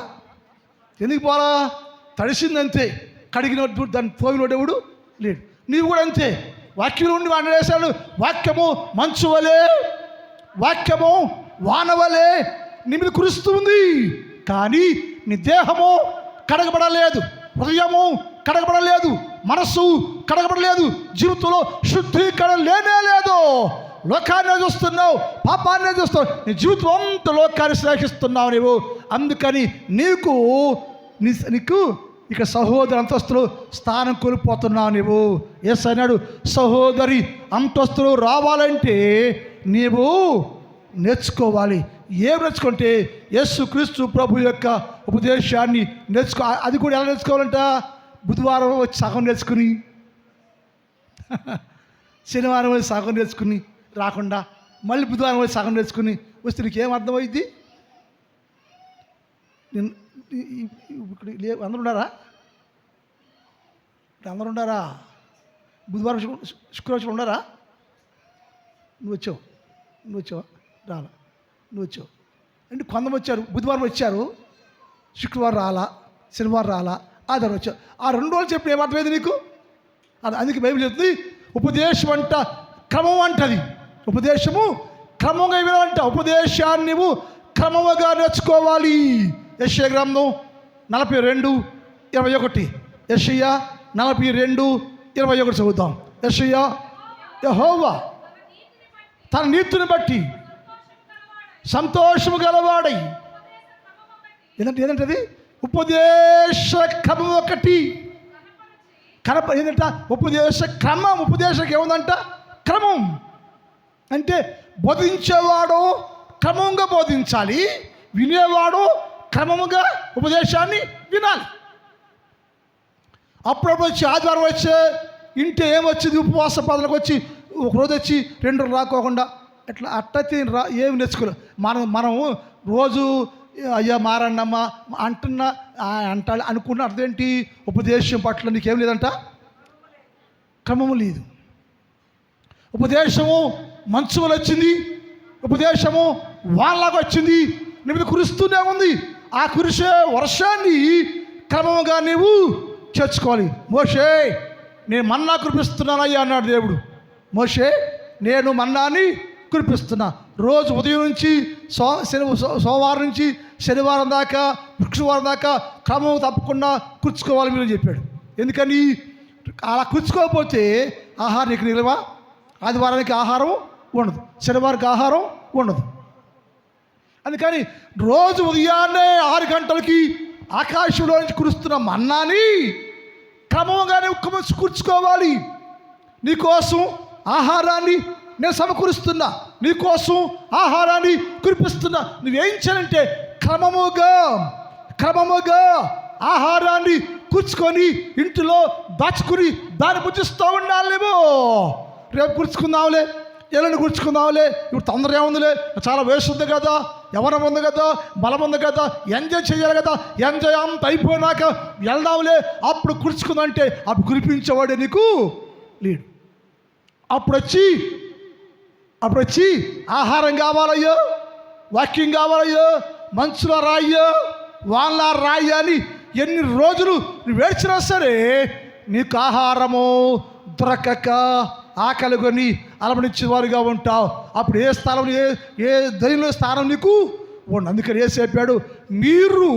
Speaker 1: ఎందుకు పోలా? తడిసిందంతే. కడిగినట్టు దాన్ని పోగినోడెవడు లేడు. నీవు కూడా అంతే. వాక్యం నుండి వాడిని వేశాడు. వాక్యము మంచు వలె, వాక్యము వానవలే నీ మీద కురుస్తుంది. కానీ నీ దేహము కడగబడలేదు, హృదయము కడగబడలేదు, మనస్సు కడగబడలేదు, జీవితంలో శుద్ధీకరణ లేనే. లోకాన్ని చూస్తున్నావు, పాపాన్ని చూస్తున్నావు, నీ జీవితం అంతా లోకాన్ని శ్లాఘిస్తున్నావు నీవు. అందుకని నీకు ఇక సహోదరి అంతస్తులు స్థానం కోల్పోతున్నావు నీవు. యేసు అన్నాడు, సహోదరి అంతస్తులు రావాలంటే నీవు నేర్చుకోవాలి. ఏం నేర్చుకుంటే యేసుక్రీస్తు ప్రభు యొక్క ఉపదేశాన్ని నేర్చుకో. అది కూడా ఎలా నేర్చుకోవాలంట? బుధవారం వచ్చి సగం నేర్చుకుని, శనివారం వచ్చి సగం నేర్చుకుని రాకుండా మళ్ళీ బుధవారం వచ్చి సగం నేర్చుకుని వస్తే నీకు ఏం అర్థమైంది? ఇక్కడ అందరూ ఉన్నారా? బుధవారం శుక్రవారం ఉన్నారా? నువ్వు వచ్చావా? రాలా. నువ్వు వచ్చావు. అంటే కొంతమంది వచ్చారు, బుధవారం వచ్చారు, శుక్రవారం రాలా, శనివారం రాలా, ఆదివారం వచ్చారు. ఆ 2 రోజులు చెప్పిన ఏమర్థమైంది నీకు? అందుకే బైబిల్ చెప్తుంది ఉపదేశం అంట క్రమం అంటది. ఉపదేశము క్రమంగా వినాలంట. ఉపదేశాన్ని నువ్వు క్రమముగా నేర్చుకోవాలి. యెషయా గ్రంథం 42:21. యెషయా 42:21 చదువుతాం. యెషయా యెహోవా తన నీతిని బట్టి సంతోషము గలవాడై ఏంటంటది ఉపదేశ క్రమం ఒకటి ఏంటంట ఉపదేశ క్రమం. ఉపదేశకు ఏముందంట? క్రమం. అంటే బోధించేవాడు క్రమంగా బోధించాలి, వినేవాడు క్రమముగా ఉపదేశాన్ని వినాలి. అప్పుడప్పుడు వచ్చి ఆదివారం వచ్చే ఇంటే ఏమొచ్చింది, ఉపవాస పదలకు వచ్చి ఒకరోజు వచ్చి 2 రోజులు రాకోకుండా అట్టయితే ఏమి నేర్చుకోలేదు. మనము రోజు అయ్యా మారన్నమ్మా అంటాడు అనుకున్న అర్థం ఏంటి? ఉపదేశం పట్ల నీకేం లేదంట, క్రమము లేదు. ఉపదేశము మంచు వల్ల వచ్చింది, ఉపదేశము వాళ్ళలాగా వచ్చింది, నీ మీద కురుస్తూనే ఉంది. ఆ కురిసే వర్షాన్ని క్రమముగా నీవు చేర్చుకోవాలి. మోషే నేను మన్నా కురిపిస్తున్నానయ్యా అన్నాడు దేవుడు. మోషే నేను మన్నాని కురిపిస్తున్నా. రోజు ఉదయం నుంచి సోమవారం నుంచి శనివారం దాకా, శుక్రవారం దాకా క్రమం తప్పకుండా కూర్చుకోవాలి మీరు చెప్పాడు. ఎందుకని? అలా కూర్చుకోకపోతే ఆహారం నీకు నిలవా. ఆదివారానికి ఆహారం ఉండదు, శనివారానికి ఆహారం ఉండదు. అందుకని రోజు ఉదయాన్నే 6 గంటలకి ఆకాశంలో నుంచి కురుస్తున్న మన్నాని క్రమంగానే కూర్చుకోవాలి. నీకోసం ఆహారాన్ని నేను సమకూరుస్తున్నా, నీకోసం ఆహారాన్ని కురిపిస్తున్నా. నువ్వేం చేయాలంటే క్రమముగా ఆహారాన్ని కూర్చుకొని ఇంటిలో దాచుకుని దాన్ని భుజిస్తూ ఉండాలేమో. రేపు కూర్చుకుందాంలే, ఎల్లుండి కూర్చుకుందాంలే, ఇప్పుడు తొందర ఏముందిలే, చాలా వయసు ఉంది కదా, ఎవరం ఉంది కదా, బలం ఉంది కదా, ఎంజాయ్ చేయాలి కదా, ఎంజాయ్ అంత అయిపోయినాక వెళ్దాంలే అప్పుడు కూర్చుకుందంటే అప్పుడు కురిపించేవాడే నీకు లేడు. అప్పుడు వచ్చి ఆహారం కావాలయ్యో, వాక్యం కావాలయ్యో, మంచులో రాయ్యో, వాళ్ళ రాయి అని ఎన్ని రోజులు నువ్వు ఏడ్చినా సరే నీకు ఆహారము దొరకక ఆకలి కొని అలమనిచ్చేవారుగా ఉంటావు. అప్పుడు ఏ స్థలం ఏ దైవంలో స్థానం నీకు ఉండదు. అందుకని ఏం చెప్పాడు? మీరు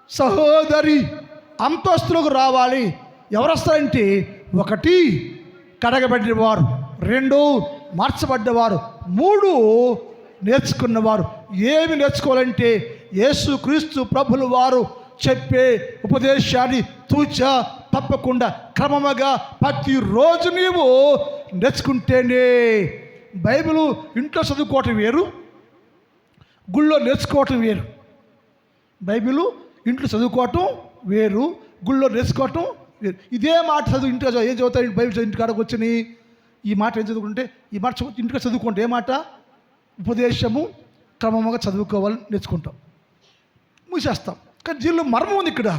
Speaker 1: సహోదరి అంతస్తులకు రావాలి. ఎవరు వస్తారంటే 1 కడగబడినవారు, 2 మార్చబడ్డవారు, 3 నేర్చుకున్నవారు. ఏమి నేర్చుకోవాలంటే యేసుక్రీస్తు ప్రభుల వారు చెప్పే ఉపదేశాన్ని తూచా తప్పకుండా క్రమముగా ప్రతిరోజు నీవు నేర్చుకుంటేనే. బైబిల్ ఇంట్లో చదువుకోవటం వేరు, గుళ్ళో నేర్చుకోవటం వేరు. బైబిల్ ఇంట్లో చదువుకోవటం వేరు, గుళ్ళో నేర్చుకోవటం వేరు. ఇదే మాట చదువు ఇంట్లో ఏం చదువుతారు? బైబిల్ ఇంటి కాడకు వచ్చి ఈ మాట ఏం చదువుకుంటే ఈ మాట ఇంటికి చదువుకుంటే ఏ మాట? ఉపదేశము క్రమముగా చదువుకోవాలని నేర్చుకుంటాం, మూసేస్తాం. కానీ దీనిలో మర్మం ఉంది. ఇక్కడ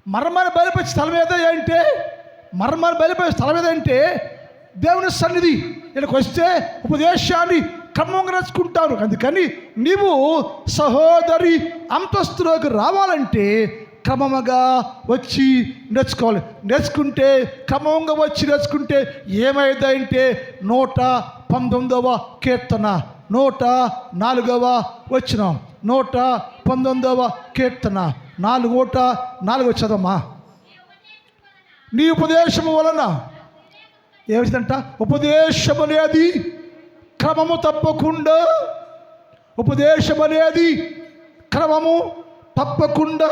Speaker 1: మర్మాన్ని బయలుపరిచే స్థలం ఏదంటే, మర్మాన్ని బయలుపరిచే స్థలం ఏదంటే దేవుని సన్నిధి. ఇక్కడికి వస్తే ఉపదేశాన్ని క్రమంగా నేర్చుకుంటారు. అందుకని నీవు సహోదరి అంతస్తులోకి రావాలంటే క్రమముగా వచ్చి నేర్చుకోవాలి. నేర్చుకుంటే క్రమంగా వచ్చి నేర్చుకుంటే ఏమైందంటే 119వ కీర్తన 104వ వచనం, 119వ కీర్తన 4 చదవమ్మా. నీ ఉపదేశము వలన ఏమిటంట? ఉపదేశం అనేది క్రమము తప్పకుండా, ఉపదేశం అనేది క్రమము తప్పకుండా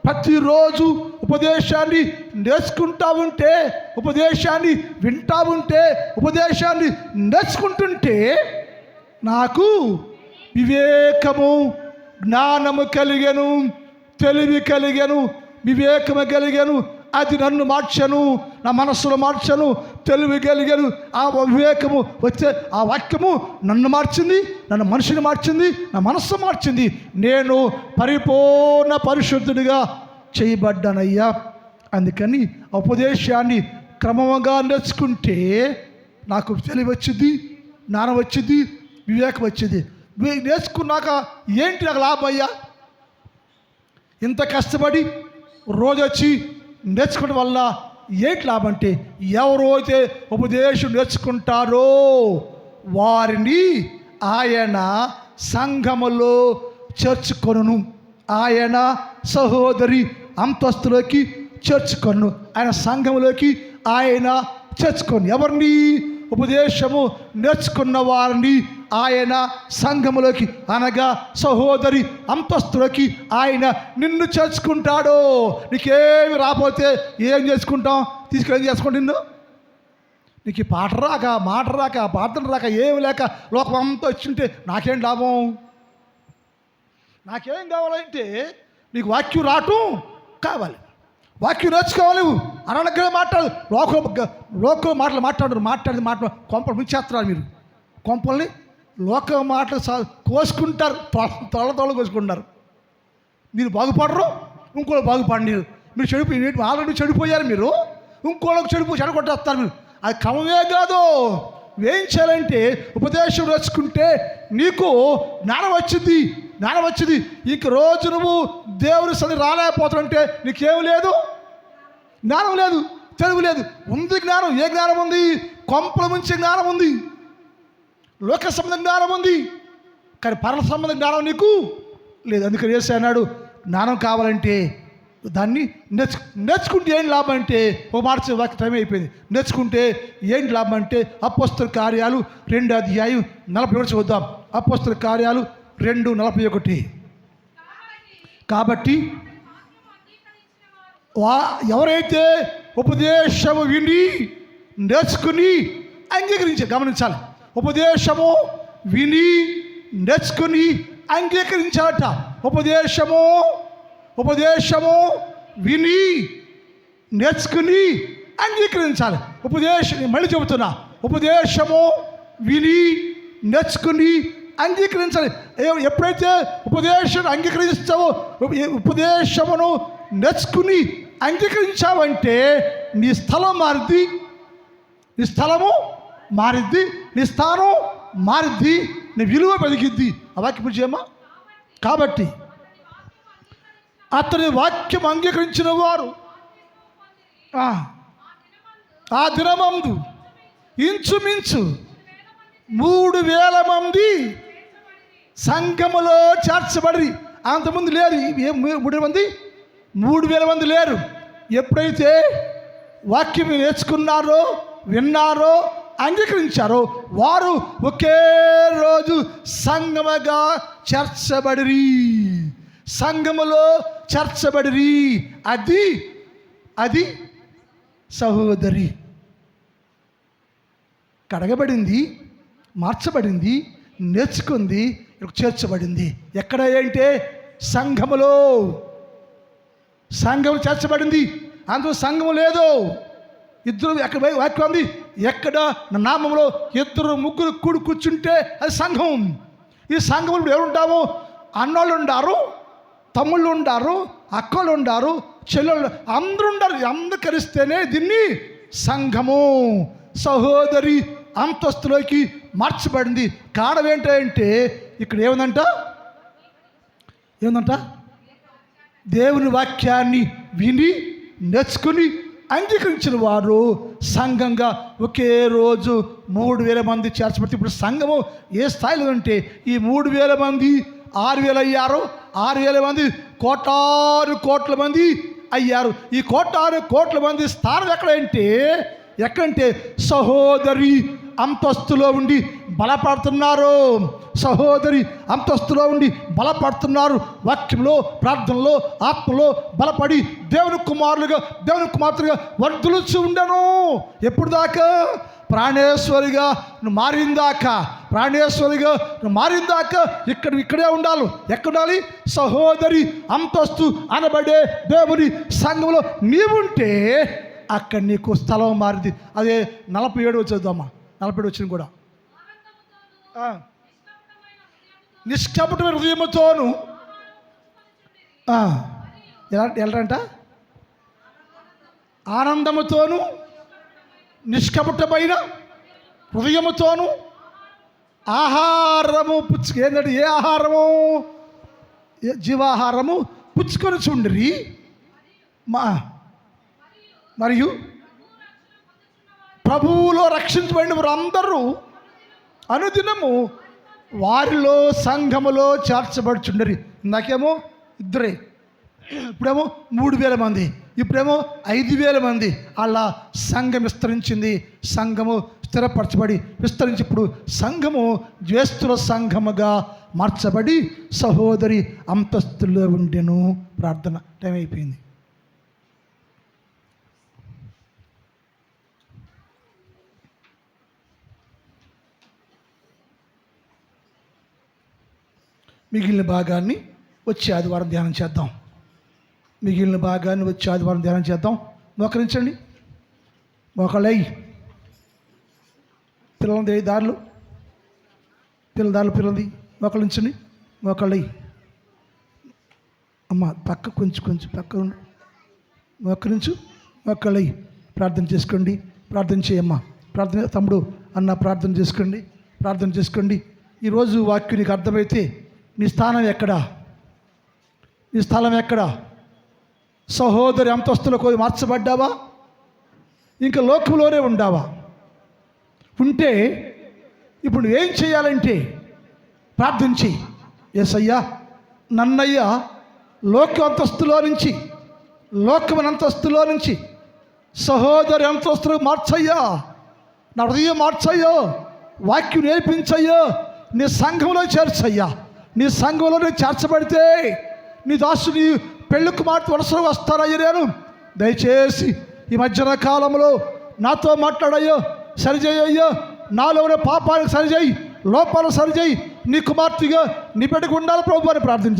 Speaker 1: ప్రతిరోజు ఉపదేశాన్ని నేర్చుకుంటా ఉంటే, ఉపదేశాన్ని వింటా ఉంటే, ఉపదేశాన్ని నేర్చుకుంటుంటే నాకు వివేకము జ్ఞానము కలిగెను, తెలివి కలిగెను, వివేకము కలిగెను. అది నన్ను మార్చను, నా మనస్సులో మార్చను, తెలివి కలిగెను. ఆ వివేకము వచ్చే ఆ వాక్యము నన్ను మార్చింది, నన్ను మనిషిని మార్చింది, నా మనస్సు మార్చింది. నేను పరిపూర్ణ పరిశుద్ధుడిగా చేయబడ్డానయ్యా. అందుకని ఉపదేశాన్ని క్రమంగా నేర్చుకుంటే నాకు తెలివి వచ్చింది, జ్ఞానం వచ్చింది, వివేకం వచ్చింది. నేర్చుకున్నాక ఏంటి నాకు లాభం అయ్యా? ఇంత కష్టపడి రోజు వచ్చి నేర్చుకోవడం వల్ల ఏంటి లాభం అంటే, ఎవరైతే ఉపదేశం నేర్చుకుంటారో వారిని ఆయన సంఘములో చేర్చుకొనును. ఆయన సహోదరి అంతస్తులోకి చేర్చుకొను. ఆయన సంఘములోకి ఆయన చేర్చుకొని, ఎవరిని? ఉపదేశము నేర్చుకున్న వారిని ఆయన సంఘములోకి, అనగా సహోదరి అంతస్తులోకి ఆయన నిన్ను చేర్చుకుంటాడు. నీకేమి రాకపోతే ఏం చేసుకుంటాం? తీసుకెళ్ళి చేసుకోండి. నీకు పాట రాక, మాట రాక, ప్రార్థన రాక, ఏమి లేక లోకం అంతా వచ్చింటే నాకేం లాభం? నాకేం కావాలంటే నీకు వాక్యం రావటం కావాలి, వాక్యం నేర్చుకోవాలి. అననగ్గా మాట్లాడు, లోకం మాటలు మాట్లాడి కొంపలు ముంచేస్తున్నారు మీరు. కొంపల్ని లోక మాటలు కోసుకుంటారు, తొల కోసుకుంటారు. మీరు బాగుపడరు, ఇంకోళ్ళు బాగుపడరు. మీరు ఆల్రెడీ చెడిపోయారు. మీరు ఇంకోళ్ళకి చెడగొట్టేస్తారు. మీరు అది క్రమమే కాదు. ఏం చేయాలంటే ఉపదేశం నేర్చుకుంటే నీకు జ్ఞానం వచ్చింది. ఇంక రోజు నువ్వు దేవుని సన్ని రాలేకపోతుంటే నీకేం లేదు, జ్ఞానం లేదు, తెలుగు లేదు. ఉంది జ్ఞానం. ఏ జ్ఞానం ఉంది? కొంపల ముంచే జ్ఞానం ఉంది, లోక సంబంధ జ్ఞానం ఉంది, కానీ పరల సంబంధ జ్ఞానం నీకు లేదు. అందుకని యేసు అన్నాడు, జ్ఞానం కావాలంటే దాన్ని నేర్చుకుంటే ఏంటి లాభం అంటే, ఒక మార్చి వాక్య టైం అయిపోయింది. నేర్చుకుంటే ఏంటి లాభం అంటే, అపోస్తల కార్యాలు 2:41 చూద్దాం. అపోస్తల కార్యాలు 2:41. కాబట్టి ఎవరైతే ఉపదేశము విని నేర్చుకుని గమనించాలి. ఉపదేశము విని నేర్చుకుని అంగీకరించాలట. ఉపదేశము విని నేర్చుకుని అంగీకరించాలి. మళ్ళీ చెబుతున్నా, ఉపదేశము విని నేర్చుకుని అంగీకరించాలి. ఎప్పుడైతే ఉపదేశాన్ని అంగీకరిస్తావో, ఉపదేశమును నేర్చుకుని అంగీకరించావంటే నీ స్థలం మారిద్ది, నీ స్థలము మారిద్ది, నీ స్థానం మారిద్ది, నీ విలువ పెరిగిద్ది. ఆ వాక్యం చేయమా? కాబట్టి అతని వాక్యం అంగీకరించిన వారు ఆ దినమందు ఇంచుమించు 3,000 మంది సంఘములో చేర్చబడి. అంతమంది లేరు. 3,000 మంది లేరు. ఎప్పుడైతే వాక్యం నేర్చుకున్నారో, విన్నారో, అంగీకరించారో వారు ఒకే రోజు సంఘముగా చేర్చబడిరి. సంఘములో చేర్చబడిరి. అది సహోదరి కడగబడింది, మార్చబడింది, నేర్చుకుంది, చేర్చబడింది. ఎక్కడ అంటే సంఘములో. సంఘం చేర్చబడింది. అందులో సంఘము లేదు. ఇద్దరు ఎక్కడ వాక్యం ఉంది, ఎక్కడ నా నామంలో 2-3 కూర్చుంటే అది సంఘం. ఈ సంఘంలో ఎవరుంటాము? అన్నోళ్ళు ఉండారు, తమ్ముళ్ళు ఉండారు, అక్కలు ఉండారు, చెల్లెళ్ళు, అందరూ ఉండారు. అందరూ కలిస్తేనే దీన్ని సంఘము, సహోదరి అంతస్తులోకి మార్చబడింది. కారణం ఏంటంటే ఇక్కడ ఏముందంట దేవుని వాక్యాన్ని విని నేర్చుకుని అంగీకరించిన వారు సంఘంగా ఒకే రోజు 3,000 మంది చేర్చబడితే, ఇప్పుడు సంఘము ఏ స్థాయిలో అంటే ఈ 3,000 మంది 6,000 అయ్యారు, 6,000 మంది కోట్ల మంది అయ్యారు. ఈ కోట్ల మంది స్థానం ఎక్కడంటే సహోదరి అంతస్తులో ఉండి బలపడుతున్నారు. సహోదరి అంతస్తులో ఉండి బలపడుతున్నారు. వాక్యంలో, ప్రార్థనలో, ఆత్మలో బలపడి దేవుని కుమార్తెలుగా వర్ధులుచు ఉండను. ఎప్పుడు దాకా? ప్రాణేశ్వరిగా నువ్వు మారిందాకా ఇక్కడే ఉండాలి. ఎక్కడాలి? సహోదరి అంతస్తు అనబడే దేవుని సంఘంలో నీవుంటే అక్కడ నీకు స్థలం మారింది. అదే 47 వచ్చేద్దామా? 47 వచ్చింది కూడా. నిష్కపటమైన హృదయముతోను ఎలాంట ఆనందముతోను, నిష్కపటమైన హృదయముతోను, ఆహారము ఏంటంటే ఏ ఆహారము? జీవాహారము పుచ్చుకొని చుండ్రి మరియు ప్రభువులో రక్షించబడిన వారు అందరూ అనుదినము వారిలో సంఘములో చేర్చబడుచుండరి. ఇందాకేమో 2, ఇప్పుడేమో 3,000 మంది, ఇప్పుడేమో 5,000 మంది. అలా సంఘం విస్తరించింది. సంఘము స్థిరపరచబడి విస్తరించి ఇప్పుడు సంఘము జ్యేష్ఠుల సంఘముగా మార్చబడి సహోదరి అంతస్తులో ఉండెను. ప్రార్థన టైం అయిపోయింది. మిగిలిన భాగాన్ని వచ్చే ఆదివారం ధ్యానం చేద్దాం. మోకరించండి. మోకలై పిల్లలది దారులు పిల్లలది మోకరించండి. మోకలై అమ్మ పక్క కొంచెం పక్క ఉండు. మోకరించు. మోకలై ప్రార్థన చేసుకోండి. ప్రార్థన చేయమ్మ. ప్రార్థన తమ్ముడు అన్న ప్రార్థన చేసుకోండి. ఈరోజు వాక్యం నీకు అర్థమైతే నీ స్థానం ఎక్కడా? సహోదరి అంతస్తులకు మార్చబడ్డావా? ఇంకా లోకంలోనే ఉండావా? ఉంటే ఇప్పుడు ఏం చేయాలంటే ప్రార్థించి, యేసయ్యా నన్నయ్యా లోకమైన అంతస్తులో నుంచి సహోదరి అంతస్తులు మార్చయ్యా, నా హృదయం మార్చయ్యో, వాక్యం నేర్పించయ్యో, నీ సంఘంలో చేర్చయ్యా. నీ సంఘంలో నేను చేర్చబడితే నీ దాసుని పెళ్ళి కుమార్తె వరుసలో వస్తానయ్యా. నేను దయచేసి ఈ మధ్యాహ్న కాలంలో నాతో మాట్లాడయ్యో, సరిచేయ్యో, నాలో ఉన్న పాపానికి సరిచేయి, లోపాలు సరిచేయి. నీ కుమార్తెగా నీ బిడ్డకు ఉండాలి ప్రభు అని ప్రార్థన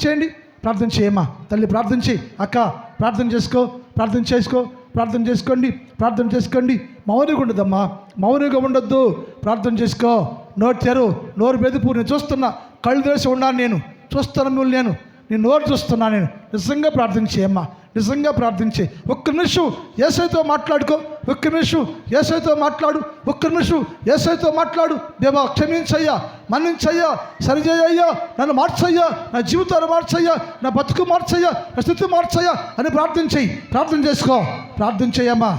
Speaker 1: చేయండి. ప్రార్థన చేయమ్మా. తల్లి ప్రార్థన చేయి. అక్క ప్రార్థన చేసుకోండి. మౌనంగా ఉండదమ్మా, మౌనంగా ఉండొద్దు. ప్రార్థన చేసుకో. నోరు తెరు, నోరు బెదుపు. నేను చూస్తున్నా, కళ్ళు తెరిచి ఉన్నాను, నేను చూస్తున్నాను మిమ్మల్ని, నీ నోరు చూస్తున్నా నేను. నిజంగా ప్రార్థన చేయమ్మా, నిజంగా ప్రార్థన చేయి. ఒక్క నిమిషం యేసయ్యతో మాట్లాడుకో. ఒక్క నిమిషం యేసయ్యతో మాట్లాడు. దేవా క్షమించయ్యా, మన్నించయ్యా, సరిచేయ్యా, నన్ను మార్చయ్యా, నా జీవితాన్ని మార్చయ్యా, నా బతుకు మార్చయ్యా, నా స్థితి మార్చయ్యా అని ప్రార్థన చేయి. ప్రార్థన చేసుకో. ప్రార్థన చేయమ్మా.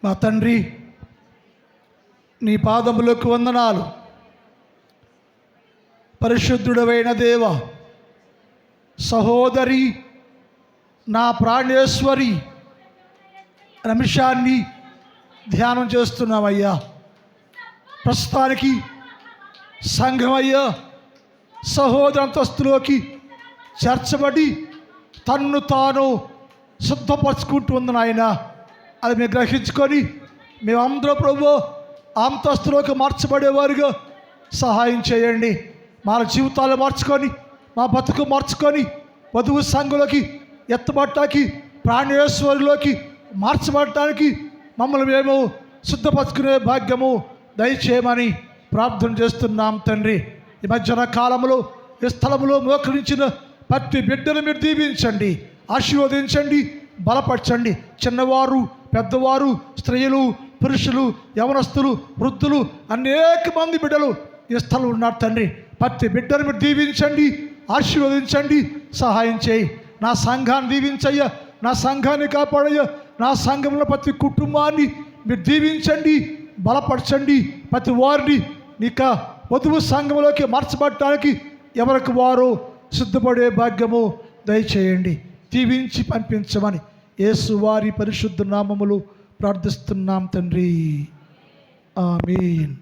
Speaker 1: మా తండ్రి, నీ పాదములకు వందనాలు. పరిశుద్ధుడవైన దేవ, సహోదరి నా ప్రాణేశ్వరి అంశాన్ని ధ్యానం చేస్తున్నామయ్యా. ప్రస్తుతానికి సంఘమయ్యా సహోదర అంతస్తులోకి చేర్చబడి తన్ను తాను శుద్ధపరచుకుంటూ ఉంది నాయన. అది మేము గ్రహించుకొని మేమందరూ ప్రభు అంతస్తులోకి మార్చబడేవారుగా సహాయం చేయండి. మన జీవితాలు మార్చుకొని, మా బతుకు మార్చుకొని, వధువు సంఘంలోకి ఎత్తబడటానికి, ప్రాణేశ్వరిలోకి మార్చబడటానికి మమ్మల్ని మేము శుద్ధపరచుకునే భాగ్యము దయచేయమని ప్రార్థన చేస్తున్నాం తండ్రి. ఈ మధ్యాహ్న కాలంలో ఈ స్థలంలో మోకరించిన ప్రతి బిడ్డను మీరు దీవించండి, ఆశీర్వదించండి, బలపరచండి. చిన్నవారు, పెద్దవారు, స్త్రీలు, పురుషులు, యవనస్తులు, వృద్ధులు అనేక మంది బిడ్డలు ఈ స్థలం ఉన్నారు తండ్రి. ప్రతి బిడ్డను మీరు దీవించండి, ఆశీర్వదించండి, సహాయం చేయి. నా సంఘాన్ని దీవించయ్యా, నా సంఘాన్ని కాపాడయ్యా. నా సంఘంలో ప్రతి కుటుంబాన్ని మీరు దీవించండి, బలపరచండి. ప్రతి వారిని నీక వధువు సంఘంలోకి మార్చబడటానికి ఎవరికి వారు సిద్ధపడే భాగ్యము దయచేయండి. దీవించి పంపించమని యేసు వారి పరిశుద్ధ నామములు ప్రార్థిస్తున్నాం తండ్రి. ఆమేన్.